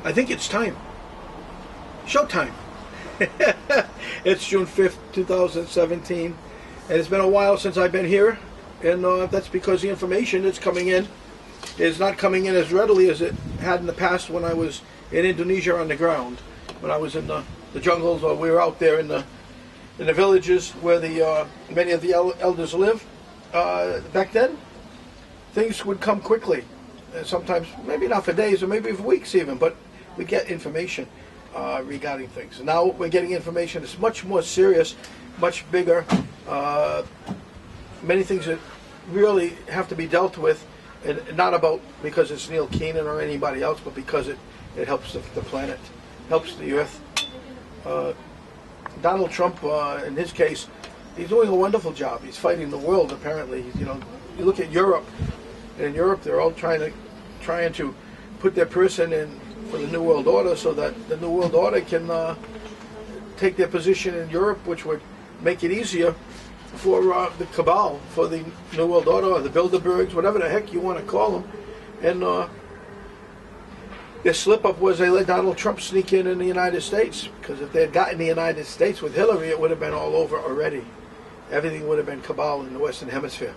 I think it's time. Showtime. It's June 5th, 2017, and it's been a while since I've been here, and that's because the information that's coming in is not coming in as readily as it had in the past when I was in Indonesia on the ground, when I was in the jungles, or we were out there in the villages where the many of the elders live. Back then, things would come quickly, sometimes maybe not for days or maybe for weeks even, but we get information regarding things. Now we're getting information that's much more serious, much bigger, many things that really have to be dealt with, and not about because it's Neil Keenan or anybody else, but because it helps the planet, helps the earth. Donald Trump, in his case, he's doing a wonderful job. He's fighting the world, apparently. You know, you look at Europe, and in Europe they're all trying to put their person in for the New World Order, so that the New World Order can take their position in Europe, which would make it easier for the Cabal, for the New World Order, or the Bilderbergs, whatever the heck you want to call them. And their slip-up was they let Donald Trump sneak in the United States, because if they had gotten the United States with Hillary, it would have been all over already. Everything would have been Cabal in the Western Hemisphere.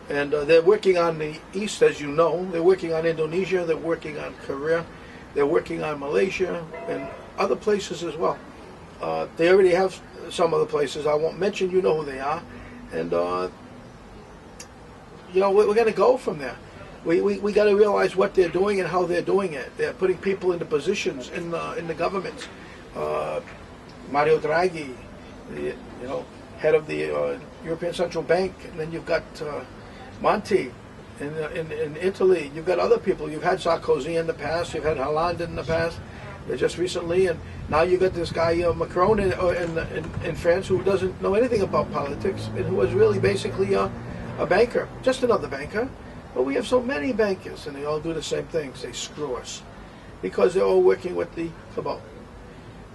And they're working on the East, as you know. They're working on Indonesia, they're working on Korea, they're working on Malaysia, and other places as well. They already have some other places I won't mention. You know who they are. And, you know, we're going to go from there. We got to realize what they're doing and how they're doing it. They're putting people into positions in the government. Mario Draghi, you know, head of the European Central Bank, and then you've got Monti in Italy. You've got other people. You've had Sarkozy in the past. You've had Hollande in the past, just recently, and now you got this guy Macron in France, who doesn't know anything about politics and who is really basically a banker, just another banker. But we have so many bankers, and they all do the same things. They screw us because they're all working with the Cabal.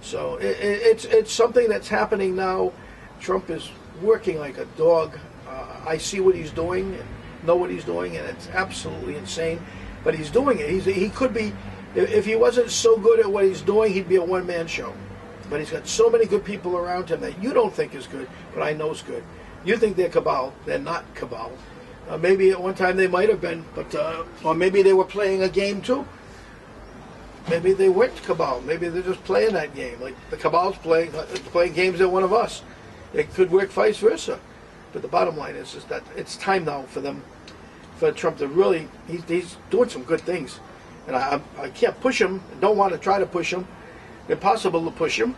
So it's something that's happening now. Trump is working like a dog. I see what he's doing, and know what he's doing, and it's absolutely insane. But he's doing it. He could be, if he wasn't so good at what he's doing, he'd be a one-man show. But he's got so many good people around him that you don't think is good, but I know is good. You think they're Cabal. They're not Cabal. Maybe at one time they might have been, but or maybe they were playing a game too. Maybe they weren't Cabal. Maybe they're just playing that game, like the Cabal's playing games at one of us. It could work vice versa. But the bottom line is that it's time now for Trump to really, he's doing some good things. And I can't push him, don't want to try to push him. Impossible to push him.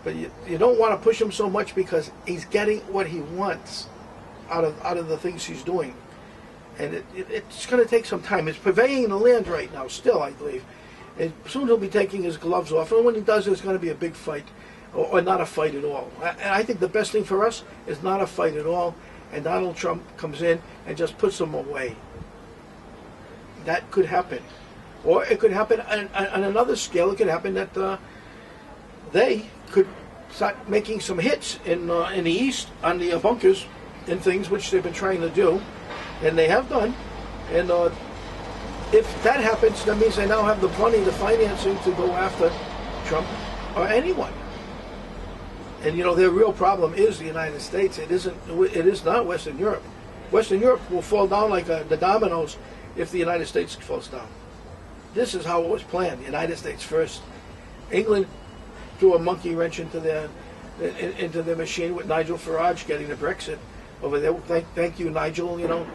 But you don't want to push him so much because he's getting what he wants out of the things he's doing. And it's going to take some time. It's purveying the land right now, still, I believe. And soon he'll be taking his gloves off. And when he does, it's going to be a big fight, or not a fight at all. And I think the best thing for us is not a fight at all. And Donald Trump comes in and just puts them away. That could happen. Or it could happen on another scale. It could happen that they could start making some hits in the East on the bunkers and things, which they've been trying to do, and they have done. And if that happens, that means they now have the money, the financing to go after Trump or anyone. And you know, their real problem is the United States. It is not Western Europe. Western Europe will fall down like the dominoes if the United States falls down. This is how it was planned. The United States first. England threw a monkey wrench into their machine with Nigel Farage getting the Brexit over there. Thank you, Nigel. You know,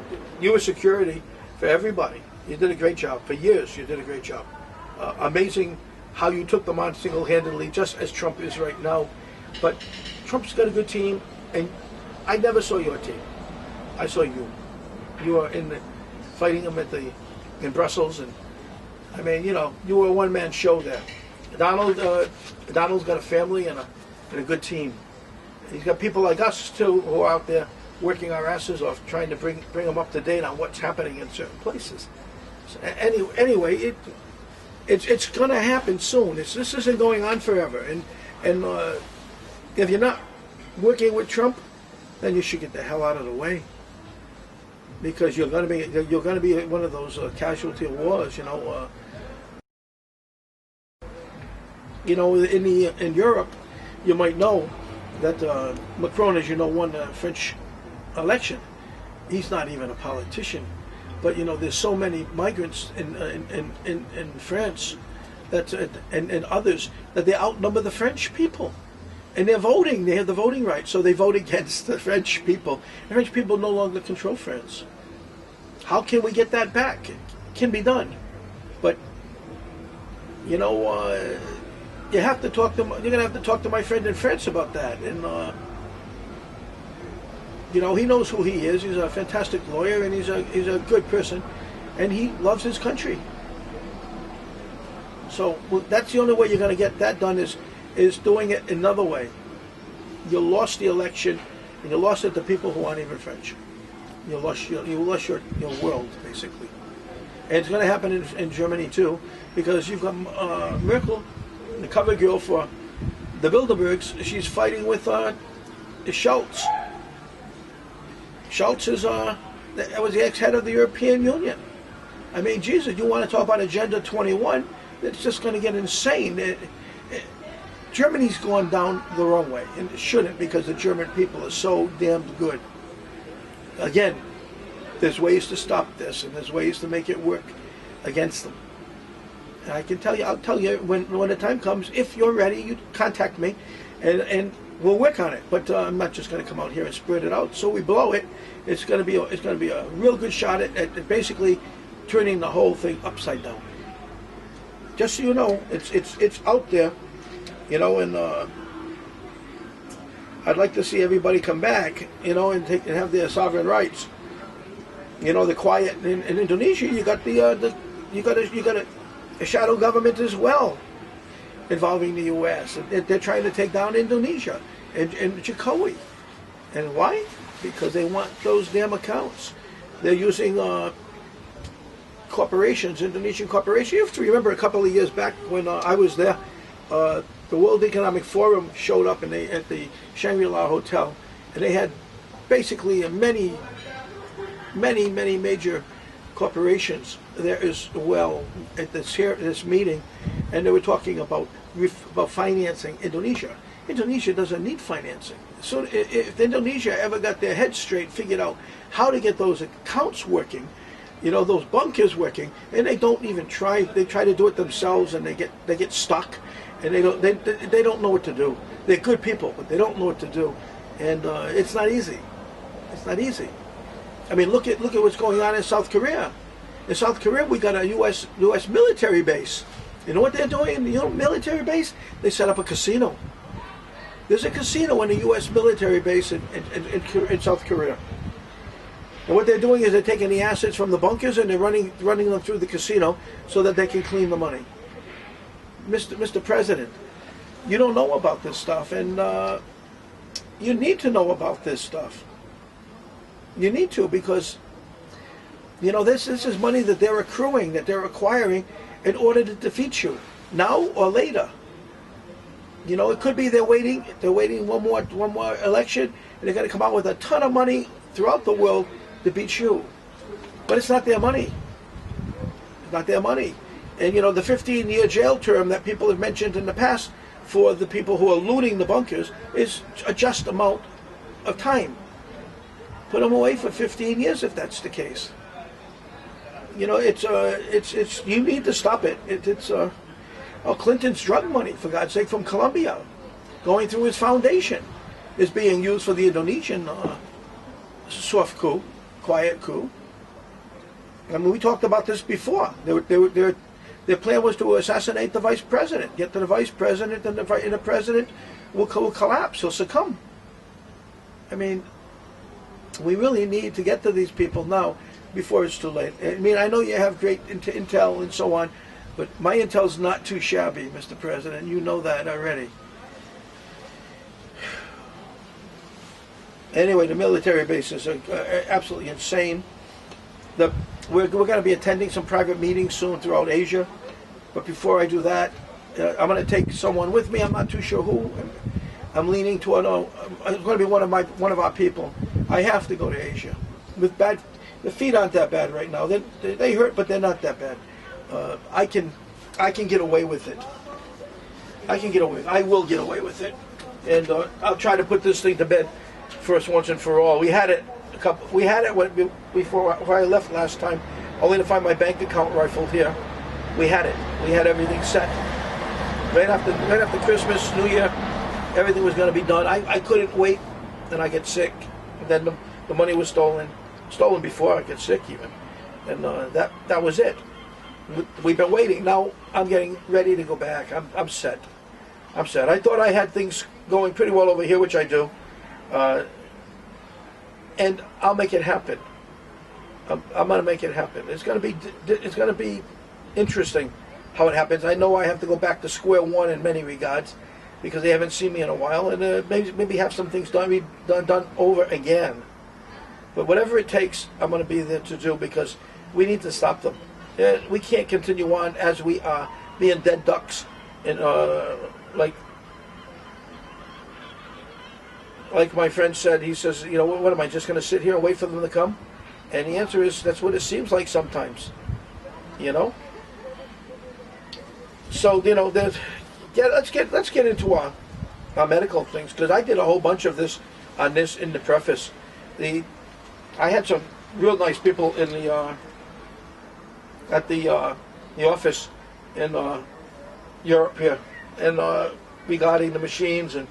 you were security for everybody. You did a great job. For years, you did a great job. Amazing how you took them on single-handedly, just as Trump is right now. But Trump's got a good team, and I never saw your team. I saw you. You were fighting them in Brussels, and I mean, you know, you were a one-man show there. Donald's got a family and a good team. He's got people like us too who are out there working our asses off, trying to bring them up to date on what's happening in certain places. So anyway, it's going to happen soon. This isn't going on forever, and if you're not working with Trump, then you should get the hell out of the way, because you're going to be one of those casualty of wars. You know, in Europe, you might know that Macron, as you know, won the French election. He's not even a politician, but there's so many migrants in France and others that they outnumber the French people, and they're voting. They have the voting right, so they vote against the French people. The French people no longer control France. How can we get that back? It can be done, but you have to talk to. You're going to have to talk to my friend in France about that, and he knows who he is. He's a fantastic lawyer, and he's a good person, and he loves his country. So that's the only way you're going to get that done is doing it another way. You lost the election, and you lost it to people who aren't even French. You lost your world, basically. And it's going to happen in Germany too, because you've got Merkel, the cover girl for the Bilderbergs. She's fighting with Schultz. Schultz was the ex-head of the European Union. I mean, Jesus, you want to talk about Agenda 21? It's just going to get insane. Germany's gone down the wrong way, and it shouldn't, because the German people are so damn good. Again, there's ways to stop this, and there's ways to make it work against them. And I'll tell you when the time comes. If you're ready, you contact me, and we'll work on it. But I'm not just going to come out here and spread it out. So we blow it. It's going to be a real good shot at basically turning the whole thing upside down. Just so you know, it's out there, and I'd like to see everybody come back, and have their sovereign rights. The quiet in Indonesia, you got a shadow government as well, involving the U.S. and they're trying to take down Indonesia and Jokowi. And why? Because they want those damn accounts. They're using corporations, Indonesian corporations. You have to remember a couple of years back when I was there, the World Economic Forum showed up at the Shangri-La Hotel, and they had basically many major corporations there as well at this meeting, and they were talking about financing Indonesia. Indonesia doesn't need financing. So if Indonesia ever got their head straight, figured out how to get those accounts working, those bunkers working, and they don't even try. They try to do it themselves, and they get stuck, and they don't know what to do. They're good people, but they don't know what to do, and it's not easy. It's not easy. I mean, look at what's going on in South Korea. In South Korea, we got a U.S. military base. You know what they're doing in the military base? They set up a casino. There's a casino in the U.S. military base in South Korea. And what they're doing is they're taking the assets from the bunkers and they're running them through the casino so that they can clean the money. Mr. President, you don't know about this stuff, and you need to know about this stuff. You need to, because this is money that they're accruing, that they're acquiring in order to defeat you, now or later. It could be they're waiting one more election, and they're going to come out with a ton of money throughout the world to beat you. But it's not their money. It's not their money. And the 15-year jail term that people have mentioned in the past for the people who are looting the bunkers is a just amount of time. Put them away for 15 years if that's the case. It's you need to stop it. It's Clinton's drug money, for God's sake, from Colombia, going through his foundation, is being used for the Indonesian soft coup, quiet coup. I mean, we talked about this before. Their plan was to assassinate the vice president, get to the vice president, and the president will collapse. He'll succumb. I mean, we really need to get to these people now before it's too late. I mean, I know you have great intel and so on, but my intel's not too shabby, Mr. President. You know that already. Anyway, the military bases are absolutely insane. We're going to be attending some private meetings soon throughout Asia. But before I do that, I'm going to take someone with me. I'm not too sure who. I'm leaning toward. It's going to be one of our people. I have to go to Asia. The feet aren't that bad right now. They hurt, but they're not that bad. I can get away with it. I can get away. I will get away with it, and I'll try to put this thing to bed first, once and for all. We had it before I left last time, only to find my bank account rifled here. We had it. We had everything set. Right after Christmas, New Year, everything was going to be done. I couldn't wait, and I get sick. And then the money was stolen before I get sick even, and that was it. We've been waiting. Now I'm getting ready to go back. I'm set. I thought I had things going pretty well over here, which I do, and I'll make it happen. I'm going to make it happen. It's going to be interesting how it happens. I know I have to go back to square one in many regards because they haven't seen me in a while, and maybe have some things done over again. But whatever it takes, I'm going to be there to do, because we need to stop them. We can't continue on as we are, being dead ducks, and like my friend said. He says, what am I just going to sit here and wait for them to come? And the answer is, that's what it seems like sometimes. So let's get into our medical things, because I did a whole bunch of this on this in the preface. I had some real nice people in at the office in Europe here, and regarding the machines, and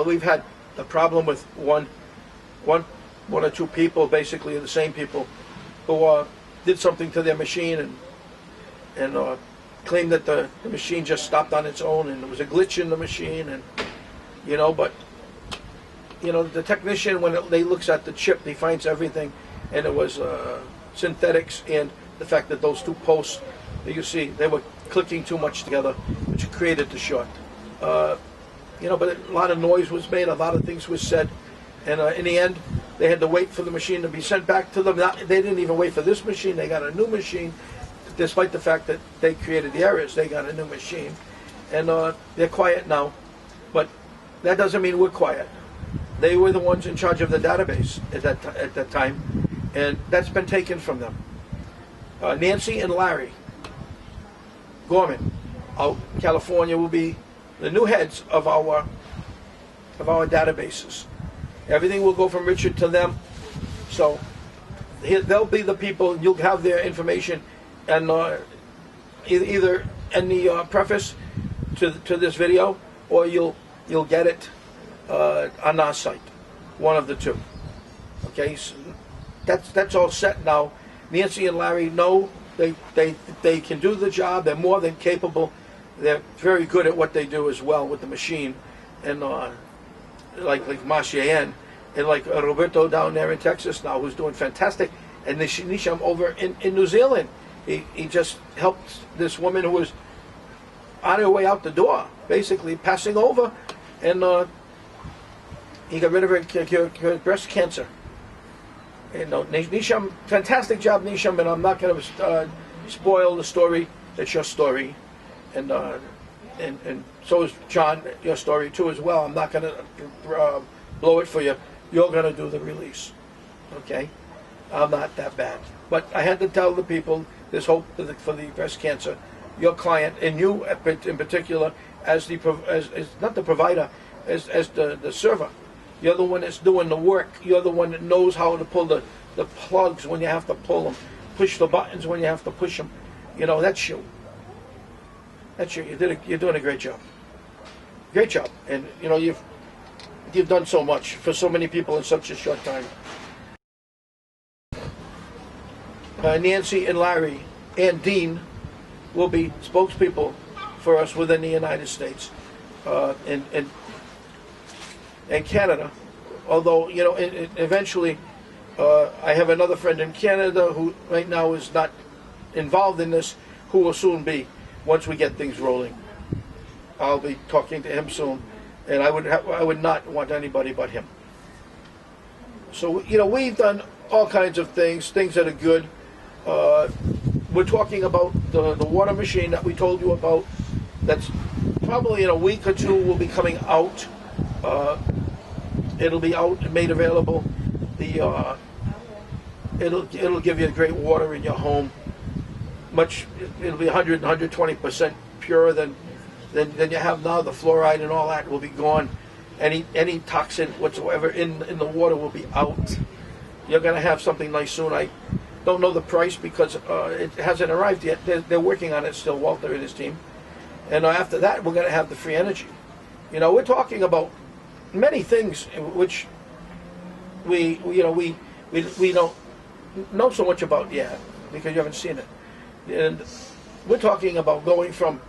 we've had a problem with one or two people, basically the same people, who did something to their machine and claimed that the machine just stopped on its own, and there was a glitch in the machine, and but the technician, when they looks at the chip, he finds everything, and it was synthetics, and the fact that those two posts that you see, they were clicking too much together, which created the short. But a lot of noise was made, a lot of things was said, and in the end, they had to wait for the machine to be sent back to them. They didn't even wait for this machine. They got a new machine, despite the fact that they created the errors. They got a new machine, and they're quiet now. But that doesn't mean we're quiet. They were the ones in charge of the database at that time, and that's been taken from them. Nancy and Larry Gorman out in California will be the new heads of our databases. Everything will go from Richard to them. So they'll be the people. You'll have their information, and either in the preface to this video, or you'll get it on our site. One of the two. Okay, so that's all set now. Nancy and Larry know they can do the job. They're more than capable. They're very good at what they do as well with the machine, and like Marcia and like Roberto down there in Texas now, who's doing fantastic, and Nisham over in New Zealand. He just helped this woman who was on her way out the door, basically passing over, and he got rid of her breast cancer. And Nisham, fantastic job, Nisham, and I'm not going to spoil the story. It's your story, and so is John, your story too as well. I'm not going to blow it for you. You're going to do the release, okay? I'm not that bad, but I had to tell the people there's hope for the breast cancer. Your client, and you in particular, as not the provider, as the server. You're the one that's doing the work. You're the one that knows how to pull the plugs when you have to pull them, push the buttons when you have to push them. That's you. That's you. You're doing a great job. Great job. And you've done so much for so many people in such a short time. Nancy and Larry and Dean will be spokespeople for us within the United States and Canada. Although, eventually I have another friend in Canada who right now is not involved in this, who will soon be, once we get things rolling. I'll be talking to him soon, and I would not want anybody but him. So, we've done all kinds of things that are good. We're talking about the water machine that we told you about. That's probably in a week or two will be coming out. It'll be out and made available. It'll give you great water in your home. It'll be 100, 120% purer than then you have now the fluoride and all that will be gone. Any toxin whatsoever in the water will be out. You're going to have something nice soon. I don't know the price because it hasn't arrived yet. They're working on it still, Walter and his team. And after that, we're going to have the free energy. You know, we're talking about many things which we don't know so much about yet because you haven't seen it. And we're talking about going from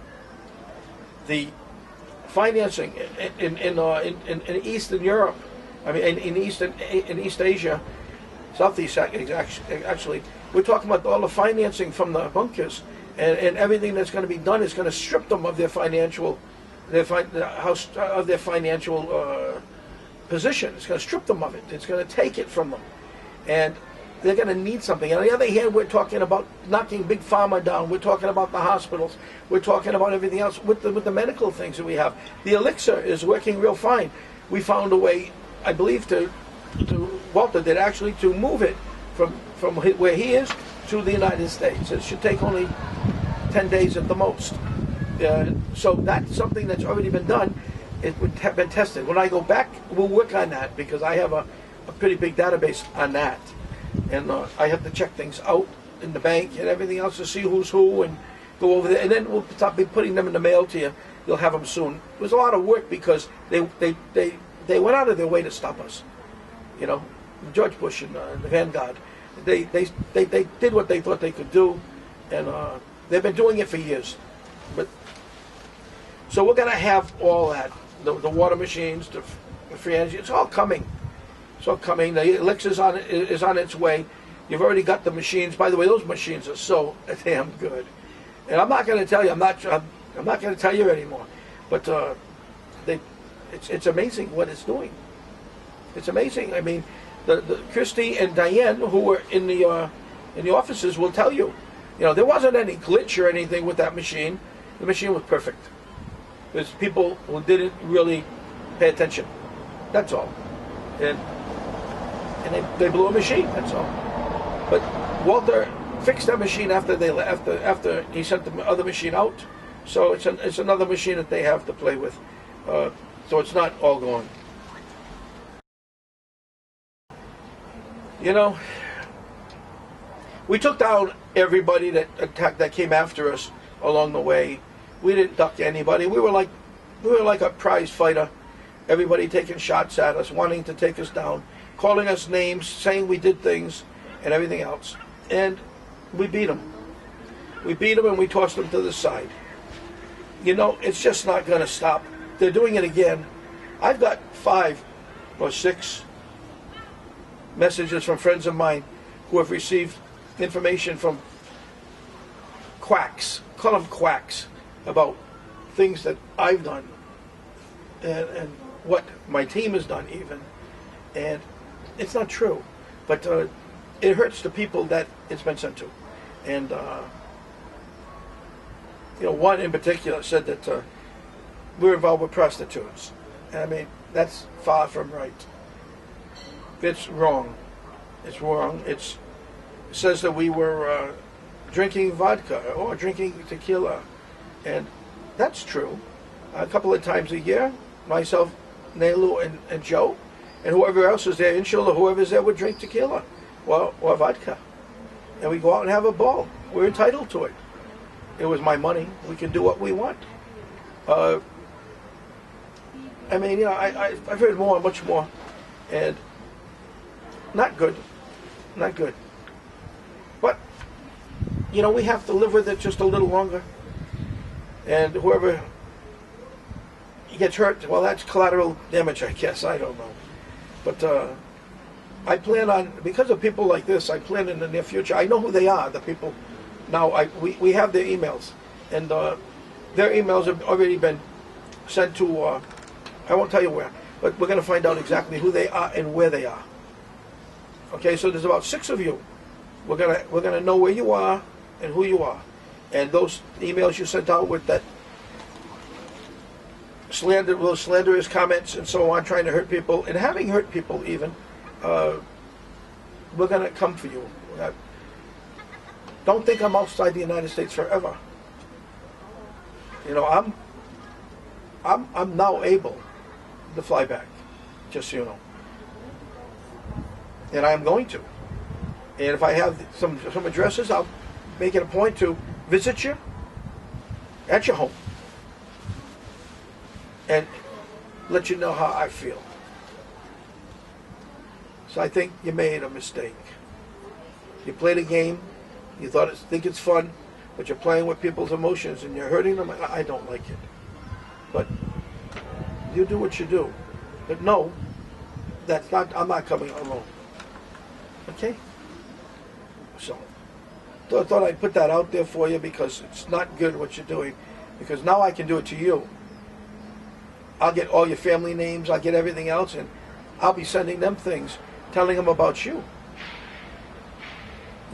the financing in Eastern Europe, I mean in East Asia, Southeast actually, we're talking about all the financing from the bunkers and everything that's going to be done is going to strip them of their financial position. It's going to strip them of it. It's going to take it from them, and they're going to need something. And on the other hand, we're talking about knocking big pharma down. We're talking about the hospitals. We're talking about everything else with the medical things that we have. The elixir is working real fine. We found a way, I believe, to Walter did actually to move it from where he is to the United States. It should take only 10 days at the most. So that's something that's already been done. It would have been tested. When I go back, we'll work on that because I have a pretty big database on that. And I have to check things out in the bank and everything else to see who's who and go over there. And then we'll start putting them in the mail to you. You'll have them soon. It was a lot of work because they went out of their way to stop us. You know, George Bush and the Vanguard. They did what they thought they could do, and they've been doing it for years. But so we're going to have all that, the water machines, the free energy. It's all coming. It's all coming. The elixir is on its way. You've already got the machines. By the way, those machines are so damn good. And I'm not going to tell you. I'm not going to tell you anymore. But it's amazing what it's doing. It's amazing. I mean, the Christy and Diane, who were in the offices, will tell you. You know, there wasn't any glitch or anything with that machine. The machine was perfect. There's people who didn't really pay attention. That's all. And they blew a machine. That's all. But Walter fixed that machine after he sent the other machine out. So it's another machine that they have to play with. So it's not all gone. You know, we took down everybody that came after us along the way. We didn't duck anybody. We were like a prize fighter. Everybody taking shots at us, wanting to take us down, calling us names, saying we did things, and everything else. And we beat them. We beat them and we tossed them to the side. You know, it's just not going to stop. They're doing it again. I've got 5 or 6 messages from friends of mine who have received information from quacks, call them quacks, about things that I've done and what my team has done even. And it's not true, but it hurts the people that it's been sent to. And you know, one in particular said that we're involved with prostitutes. And I mean, that's far from right. It's wrong. It's wrong. It says that we were drinking vodka or drinking tequila. And that's true. A couple of times a year, myself, Nelu, and Joe, and whoever else is there, inshallah, whoever's there would drink tequila or vodka. And we go out and have a ball. We're entitled to it. It was my money. We can do what we want. I mean, you know, I've heard more, much more, and not good. Not good. But, you know, we have to live with it just a little longer. And whoever gets hurt, well, that's collateral damage, I guess. I don't know. But I plan on, because of people like this, I plan in the near future. I know who they are, the people. Now, we have their emails. And their emails have already been sent to, I won't tell you where, but we're going to find out exactly who they are and where they are. Okay, so there's about 6 of you. We're gonna know where you are and who you are. And those emails you sent out with that those slanderous comments and so on, trying to hurt people, and having hurt people even, we're going to come for you. Don't think I'm outside the United States forever. You know, I'm now able to fly back, just so you know. And I'm going to. And if I have some addresses, I'll make it a point to visit you at your home and let you know how I feel. So I think you made a mistake. You played a game, you think it's fun, but you're playing with people's emotions and you're hurting them. I don't like it. But you do what you do. But no, I'm not coming alone. Okay? So, I thought I'd put that out there for you because it's not good what you're doing. Because now I can do it to you. I'll get all your family names, I'll get everything else, and I'll be sending them things, telling them about you.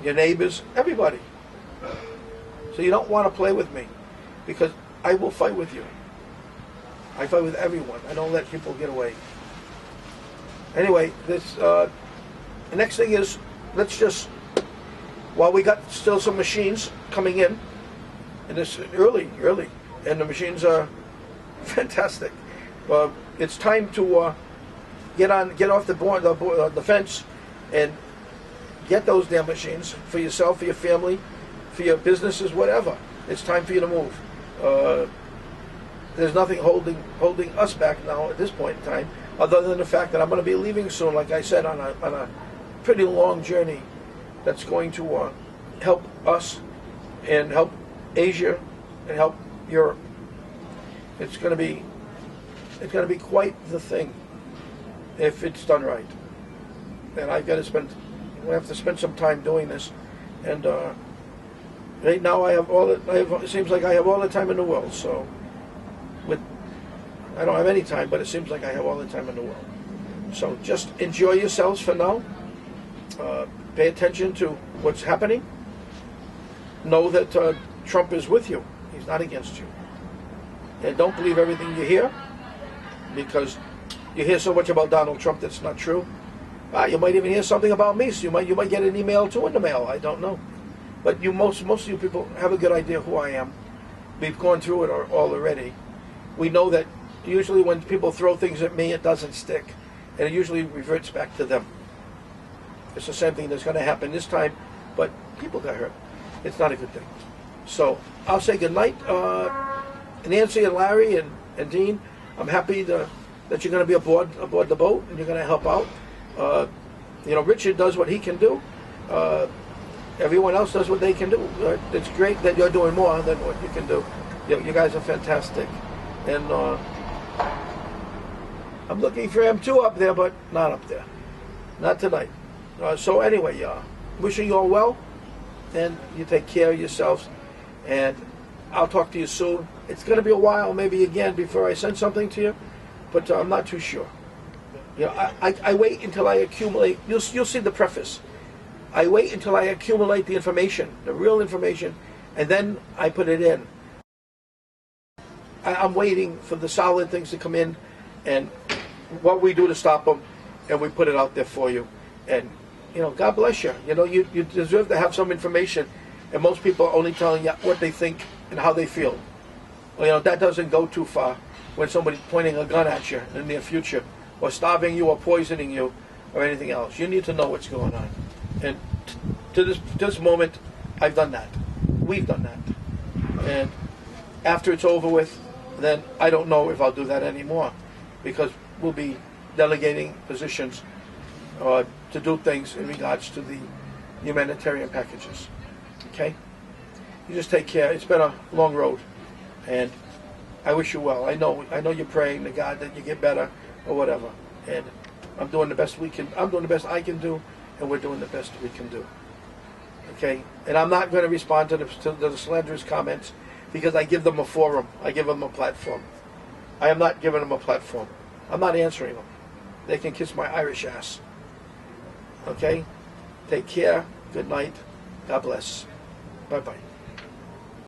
Your neighbors, everybody. So you don't want to play with me because I will fight with you. I fight with everyone. I don't let people get away. Anyway, the next thing is, let's just, while we got still some machines coming in, and it's early, and the machines are fantastic. It's time to get off the fence, and get those damn machines for yourself, for your family, for your businesses, whatever. It's time for you to move. There's nothing holding us back now at this point in time, other than the fact that I'm going to be leaving soon, like I said, on a pretty long journey that's going to help us and help Asia and help Europe. It's going to be quite the thing if it's done right. And I have to spend some time doing this. And right now it seems like I have all the time in the world. So I don't have any time, but it seems like I have all the time in the world. So just enjoy yourselves for now. Pay attention to what's happening. Know that Trump is with you. He's not against you. And don't believe everything you hear, because you hear so much about Donald Trump that's not true. You might even hear something about me, so you might get an email too in the mail. I don't know. But most of you people have a good idea who I am. We've gone through it all already. We know that usually when people throw things at me, it doesn't stick. And it usually reverts back to them. It's the same thing that's going to happen this time, but people got hurt. It's not a good thing. So I'll say good night. Nancy and Larry and Dean, I'm happy that you're going to be aboard the boat and you're going to help out. Richard does what he can do. Everyone else does what they can do. It's great that you're doing more than what you can do. You guys are fantastic. And I'm looking for M2 up there, but not up there. Not tonight. So anyway, wishing you all well, and you take care of yourselves, and I'll talk to you soon. It's going to be a while, maybe again, before I send something to you, but I'm not too sure. I wait until I accumulate. You'll see the preface. I wait until I accumulate the information, the real information, and then I put it in. I'm waiting for the solid things to come in, and what we do to stop them, and we put it out there for you. And God bless you. You deserve to have some information, and most people are only telling you what they think and how they feel. Well, that doesn't go too far when somebody's pointing a gun at you in the near future, or starving you, or poisoning you, or anything else. You need to know what's going on. And to this moment, I've done that. We've done that. And after it's over with, then I don't know if I'll do that anymore, because we'll be delegating positions to do things in regards to the humanitarian packages. Okay? You just take care. It's been a long road, and I wish you well. I know you're praying to God that you get better or whatever. And I'm doing the best I can do, and we're doing the best we can do. Okay? And I'm not going to respond to the slanderous comments, because I give them a forum. I give them a platform. I am not giving them a platform. I'm not answering them. They can kiss my Irish ass. Okay? Take care. Good night. God bless. Bye-bye.